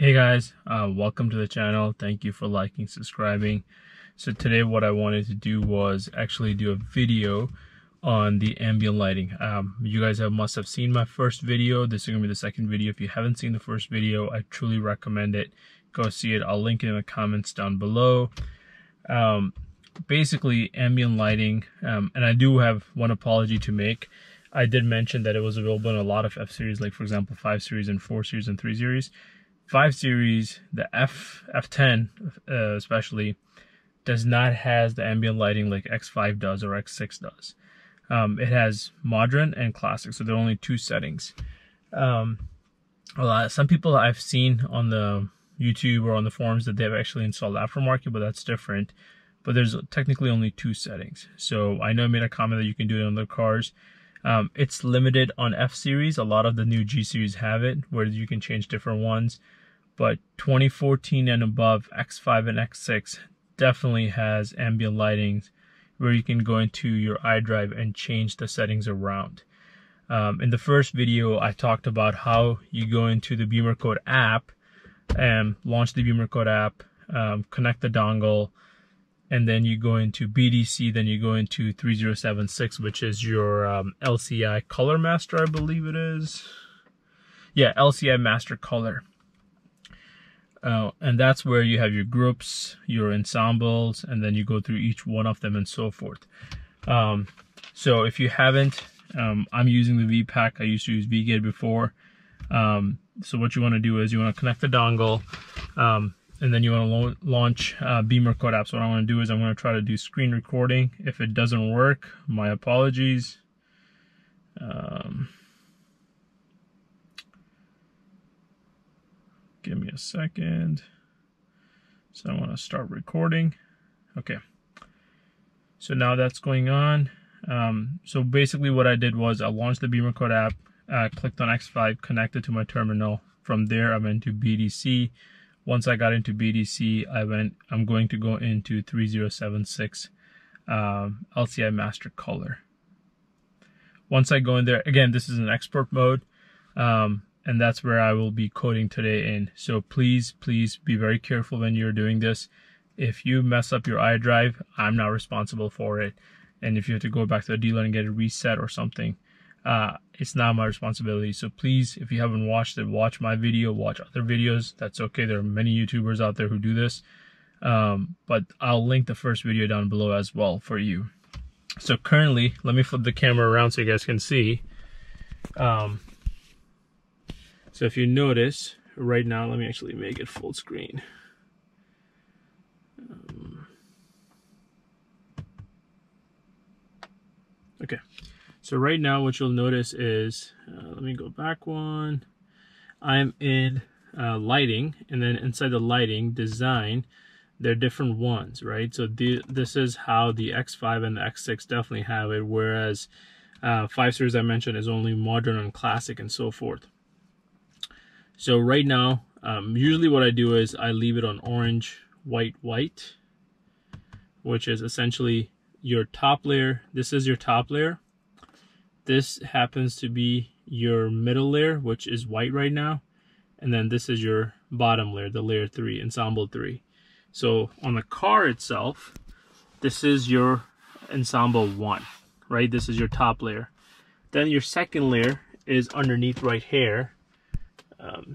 Hey guys, welcome to the channel. Thank you for liking, subscribing. So today what I wanted to do was actually do a video on the ambient lighting. You guys must have seen my first video. This is going to be the second video. If you haven't seen the first video, I truly recommend it. Go see it. I'll link it in the comments down below. Basically ambient lighting, and I do have one apology to make. I did mention that it was available in a lot of F series, like for example 5 series and 4 series and 3 series. 5 series, the F10 especially, does not have the ambient lighting like X5 does or X6 does. It has modern and classic, so there are only 2 settings. Some people I've seen on the YouTube or on the forums that they've actually installed aftermarket, but that's different. But there's technically only 2 settings. So I know I made a comment that you can do it on the cars. It's limited on F series. A lot of the new G series have it where you can change different ones, but 2014 and above, X5 and X6 definitely has ambient lighting where you can go into your iDrive and change the settings around. In the first video I talked about how you go into the Bimmercode app and launch the Bimmercode app, connect the dongle, and then you go into BDC, then you go into 3076, which is your LCIMasterColor master, I believe it is. Yeah, LCIMasterColor. And that's where you have your groups, your ensembles, and then you go through each one of them and so forth. So if you haven't, I'm using the VPAC. I used to use VGate before. So what you want to do is you want to connect the dongle, and then you want to launch Bimmercode app. So what I want to do is I'm going to try to do screen recording. If it doesn't work, my apologies. Give me a second. So I want to start recording. Okay. So now that's going on. So basically what I did was I launched the Bimmercode app, clicked on X5, connected to my terminal. From there I went to BDC. Once I got into BDC, I'm going to go into 3076 LCIMasterColor. Once I go in there, again, this is an export mode, and that's where I will be coding today in. So please be very careful when you're doing this. If you mess up your iDrive, I'm not responsible for it. And if you have to go back to the dealer and get it reset or something, it's not my responsibility. So please, if you haven't watched it, watch my video, watch other videos. That's okay. There are many YouTubers out there who do this. But I'll link the first video down below as well for you. So currently, let me flip the camera around so you guys can see. So if you notice, right now, let me actually make it full screen. Okay. So right now what you'll notice is, let me go back one. I'm in lighting, and then inside the lighting design, there are different ones, right? So this is how the X5 and the X6 definitely have it, whereas 5 series I mentioned is only modern and classic and so forth. So right now, usually what I do is I leave it on orange, white, white, which is essentially your top layer. This is your top layer. This happens to be your middle layer, which is white right now. And then this is your bottom layer, the layer 3, ensemble 3. So on the car itself, this is your ensemble 1, right? This is your top layer. Then your second layer is underneath right here.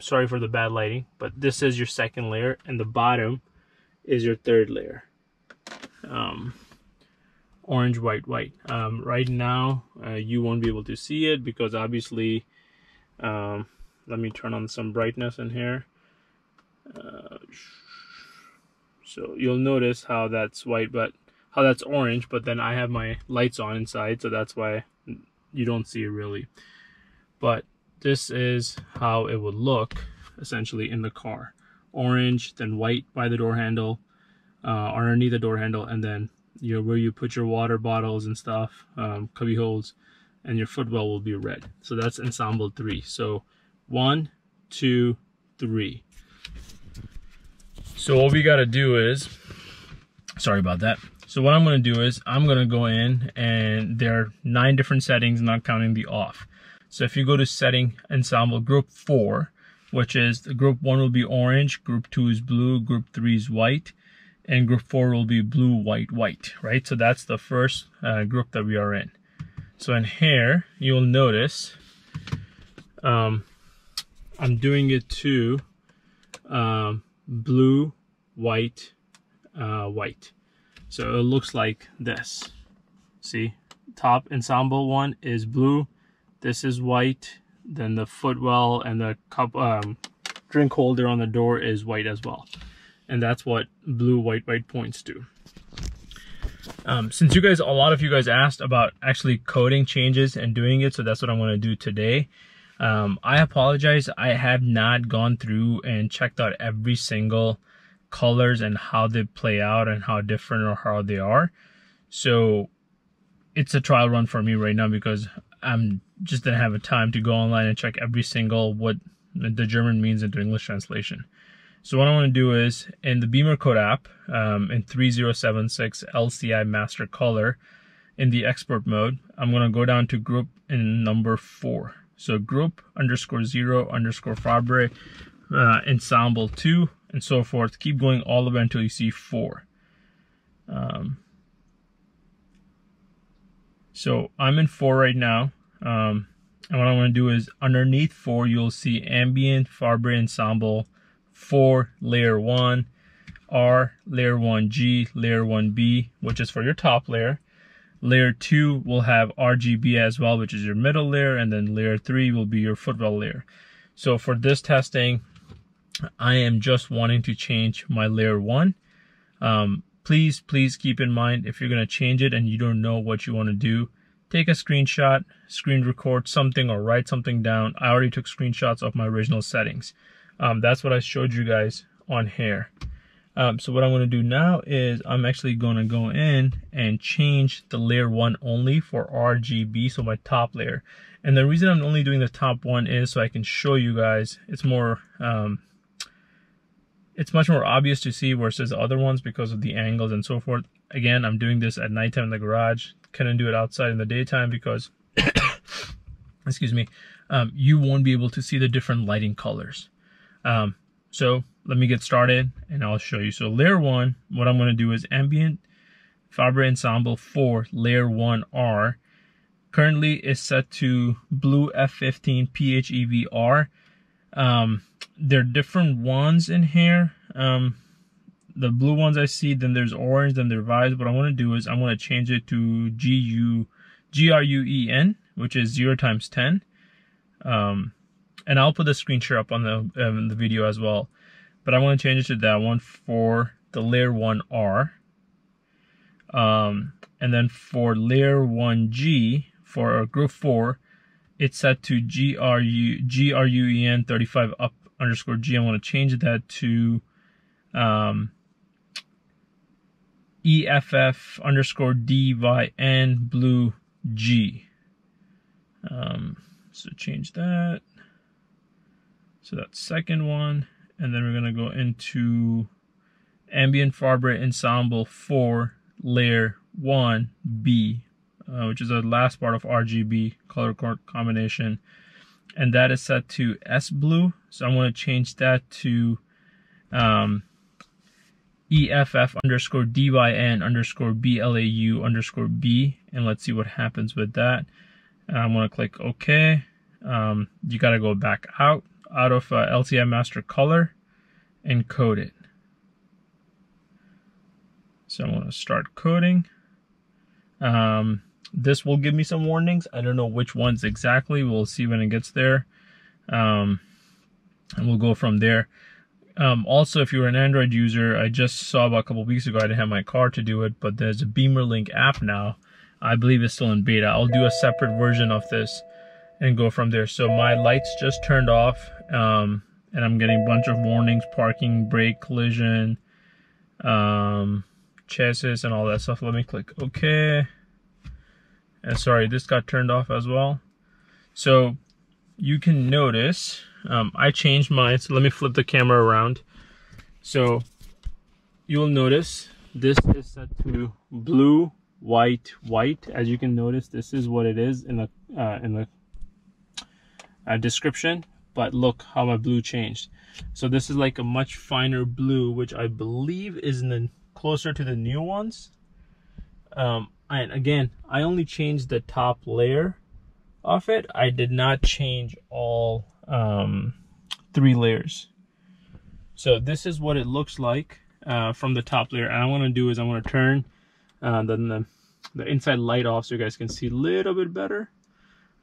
Sorry for the bad lighting, but this is your second layer, and the bottom is your third layer. Orange, white, white. Right now you won't be able to see it because obviously, let me turn on some brightness in here. So you'll notice how that's white, but how that's orange, but then I have my lights on inside, so that's why you don't see it really. But this is how it would look essentially in the car. Orange, then white by the door handle, underneath the door handle, and then where you put your water bottles and stuff, cubby holes, and your footwell will be red. So that's ensemble 3. So 1, 2, 3. So what we got to do is, sorry about that. So what I'm going to do is I'm going to go in, and there are 9 different settings, not counting the off. So if you go to setting ensemble group 4, which is the group 1 will be orange, group 2 is blue, group 3 is white, and group 4 will be blue, white, white, right? So that's the first group that we are in. So in here, you'll notice I'm doing it to blue, white, white. So it looks like this. See, top ensemble one is blue, this is white, then the footwell and the cup drink holder on the door is white as well. And that's what blue, white, white points to. Since a lot of you guys asked about actually coding changes and doing it, so that's what I'm going to do today. I apologize, I have not gone through and checked out every single colors and how they play out and how different or how they are. So it's a trial run for me right now because I'm just didn't have a time to go online and check every single what the German means into English translation. So what I want to do is in the Bimmercode app, in 3076 LCIMasterColor, in the export mode, I'm going to go down to group in number 4. So group _0 Fabre, ensemble 2, and so forth. Keep going all the way until you see 4. So I'm in 4 right now. And what I'm going to do is underneath 4, you'll see Ambient Fabre Ensemble 4 Layer 1, R, Layer 1G, Layer 1B, which is for your top layer. Layer 2 will have RGB as well, which is your middle layer, and then Layer 3 will be your footwell layer. So for this testing, I am just wanting to change my Layer 1. Please keep in mind, if you're going to change it and you don't know what you want to do, take a screenshot, screen record something, or write something down. I already took screenshots of my original settings. That's what I showed you guys on here. So what I'm going to do now is I'm actually going to go in and change the Layer 1 only for RGB, so my top layer. And the reason I'm only doing the top one is so I can show you guys. It's more, it's much more obvious to see versus the other ones because of the angles and so forth. Again, I'm doing this at nighttime in the garage. Couldn't do it outside in the daytime because, excuse me, you won't be able to see the different lighting colors. So let me get started and I'll show you. So Layer 1, what I'm going to do is Ambient Fabre Ensemble 4 Layer 1R. Currently is set to blue F15 PHEVR. There are different ones in here. The blue ones I see, then there's orange, then there's vibes. What I want to do is I'm going to change it to GRUEN, which is 0 × 10. And I'll put the screenshot up on the video as well. But I want to change it to that one for the Layer 1R. And then for Layer 1G, for group 4, it's set to GRUEN 35 up _ G. I want to change that to EFF _ DYN blue G. So change that. So that's second one. And then we're going to go into Ambient Fabre Ensemble 4 Layer 1B, which is the last part of RGB color combination. And that is set to S blue. So I'm going to change that to EFF _ DYN _ BLAU _ B. And let's see what happens with that. I'm going to click OK. You got to go back out of LCIMasterColor and code it. So I'm going to start coding. This will give me some warnings. I don't know which ones exactly. We'll see when it gets there. And we'll go from there. Also, if you're an Android user, I just saw about a couple weeks ago, I didn't have my car to do it, but there's a Bimmerlink app now. I believe it's still in beta. I'll do a separate version of this and go from there. So my lights just turned off, and I'm getting a bunch of warnings: parking, brake, collision, chassis, and all that stuff. Let me click OK. And sorry, this got turned off as well. So you can notice I changed mine. So let me flip the camera around. So you'll notice this is set to blue, white, white. As you can notice, this is what it is in the description. but look how my blue changed. So this is like a much finer blue, which I believe is closer to the new ones. And again, I only changed the top layer of it. I did not change all 3 layers. So this is what it looks like from the top layer. And what I'm going to do is I'm going to turn the inside light off so you guys can see a little bit better.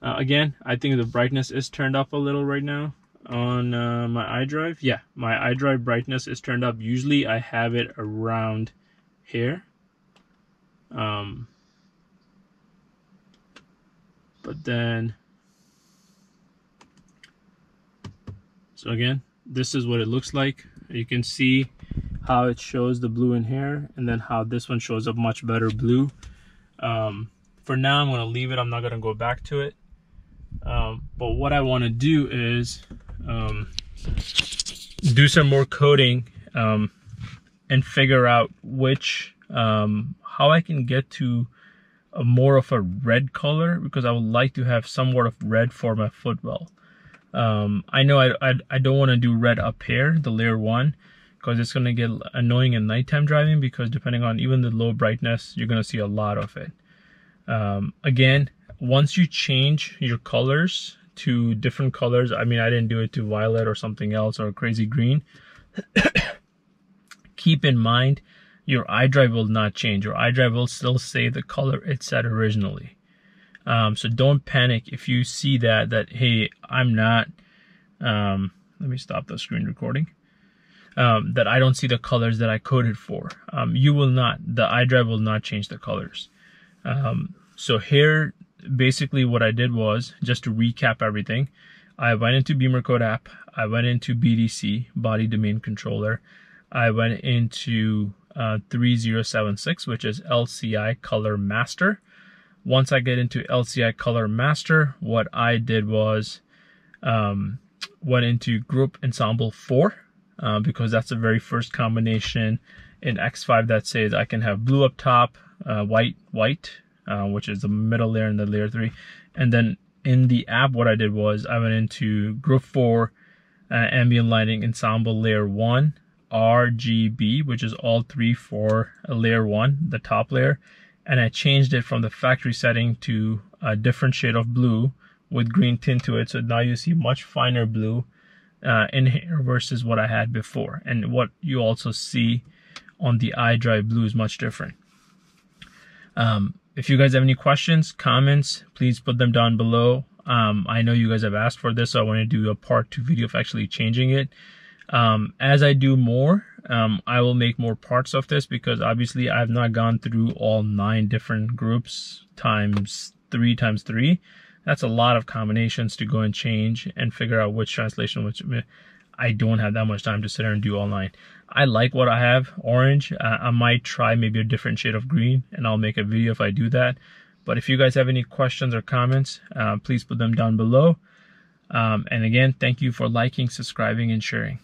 Again, I think the brightness is turned up a little right now on my iDrive. Yeah, my iDrive brightness is turned up. Usually I have it around here. But then, so again, this is what it looks like. You can see how it shows the blue in here, and then how this one shows up much better blue. For now, I'm going to leave it. I'm not going to go back to it. But what I want to do is do some more coding and figure out how I can get to more of a red color, because I would like to have somewhat of red for my footwell. I know I don't want to do red up here, the layer 1, because it's going to get annoying in nighttime driving, because depending on even the low brightness, you're going to see a lot of it. Again, once you change your colors to different colors, I mean, I didn't do it to violet or something else or crazy green. Keep in mind, your iDrive will not change. Your iDrive will still say the color it said originally. So don't panic if you see that hey, I'm not, let me stop the screen recording, that I don't see the colors that I coded for. You will not, the iDrive will not change the colors. So here, basically what I did was, just to recap everything, I went into Bimmercode app, I went into BDC, Body Domain Controller, I went into 3076, which is LCIColor Master. Once I get into LCIColor Master, what I did was went into Group Ensemble 4, because that's the very first combination in X5 that says I can have blue up top, white, which is the middle layer in the layer 3. And then in the app, what I did was I went into Group 4, Ambient Lighting Ensemble Layer 1, RGB, which is all 3 for layer 1, the top layer, and I changed it from the factory setting to a different shade of blue with green tint to it. So now you see much finer blue in here versus what I had before, and what you also see on the iDrive blue is much different. If you guys have any questions, comments, please put them down below. I know you guys have asked for this, so I want to do a part 2 video of actually changing it. As I do more, I will make more parts of this, because obviously I've not gone through all 9 different groups times 3 times 3. That's a lot of combinations to go and change and figure out which translation, which I don't have that much time to sit there and do all 9. I like what I have, orange. I might try maybe a different shade of green, and I'll make a video if I do that. But if you guys have any questions or comments, please put them down below. And again, thank you for liking, subscribing, and sharing.